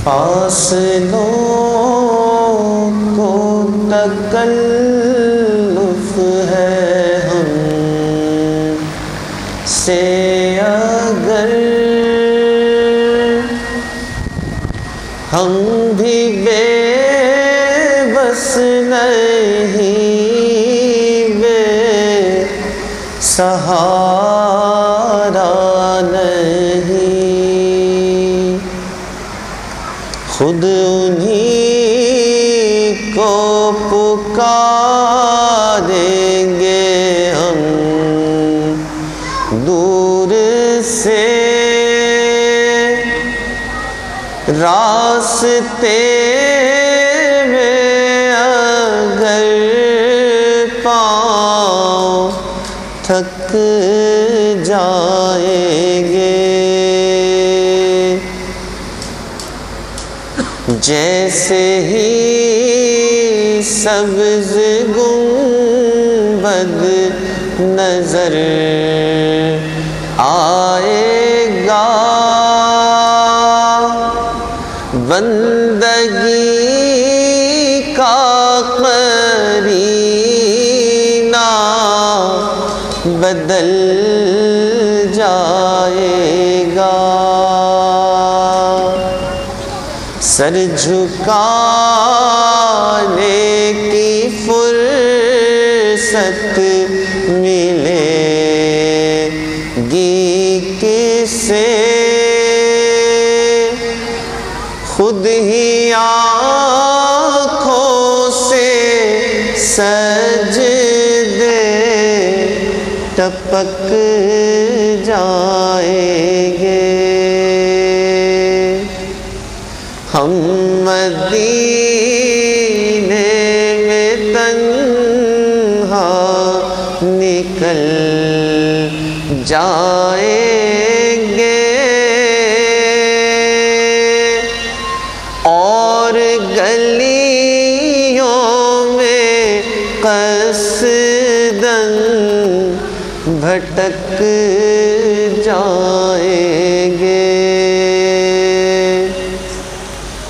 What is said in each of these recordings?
فاصلوں کو تکلف ہے ہم سے اگر ہم بھی بے بس نہیں بے سہارا نہیں، خود انہی کو پکاریں گے ہم دور سے، راستے میں اگر پاؤں تھک جائیں گے، جیسے ہی سبز گنبد نظر آئے گا، بندگی کا قرینہ بدل جائے گا، سر جھکانے کی فرصت ملے گی کسے، خود ہی آنکھوں سے سجدے ٹپک جائیں گے، ہم مدینے میں تنہا نکل جائیں گے، اور گلیوں میں قصداً بھٹک جائیں گے،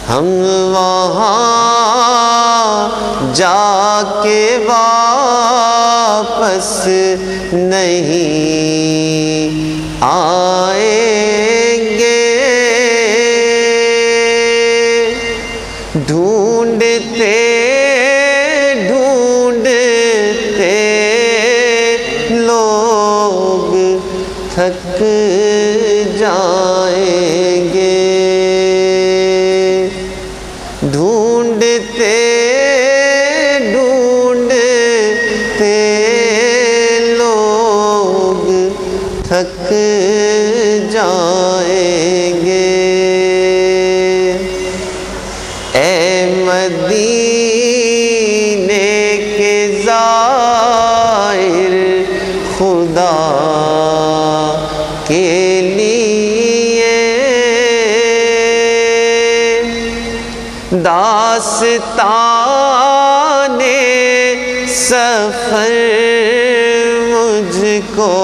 ہم وہاں جا کے واپس نہیں آئیں گے، ڈھونڈتے ڈھونڈتے لوگ تھک جائیں گے، ڈھونڈتے ڈھونڈتے لوگ تھک جائیں گے، اے مدینے کے زائر خدا کے لیے داستان سفر مجھ کو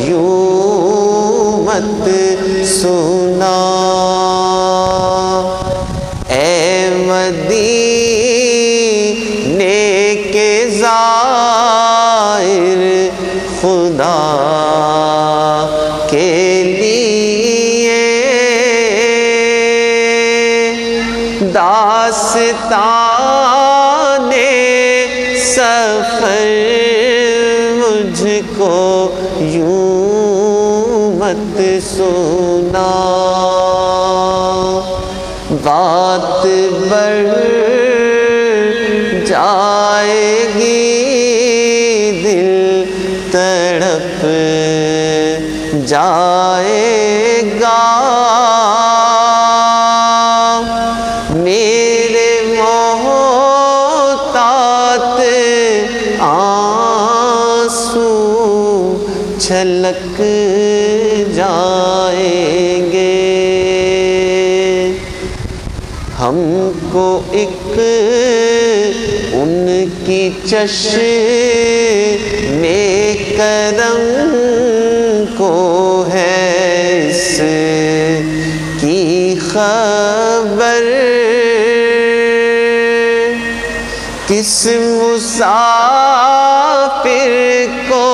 یوں مت سنا، اے مدینے کے زائر خدا کے لیے داستان سفر مجھ کو یوں مت سنا، بات بڑھ جائے گی دل تڑپ جائے گا، میرے محتاط آنسو چھلک جائیں گے، ہم کو ایک ان کی چشم کرم کو ہے اس کی خبر کس مسافر کو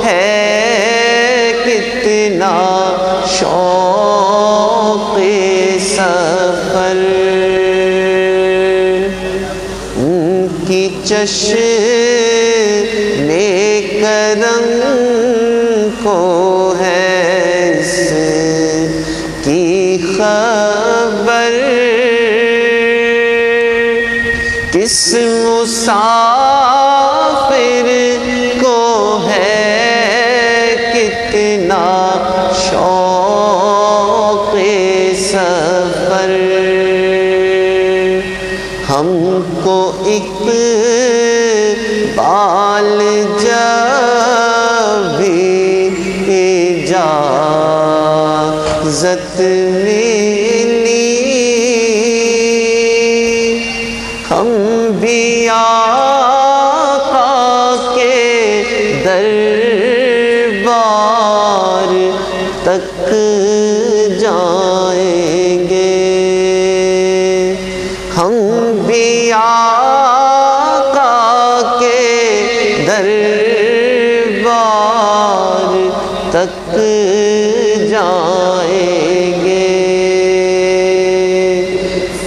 ہے کتنا شوق سفر، ان کی چشم کرم کو ہے اس کی خبر، کس مسافر کو ہے کتنا شوق سفر، ہم کو اقبال جب بھی اجازت ملی، ہم بھی آقا کے دربار تک جائیں گے، ہم بھی آقا کے دربار تک جائیں گے،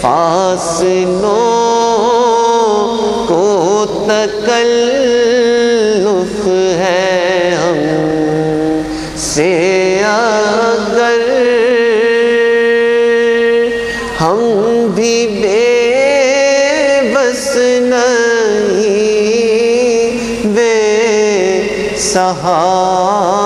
فاصلوں کو تکلف ہے ہم سے اگر، ہم بھی بے بس نہیں بے سہارا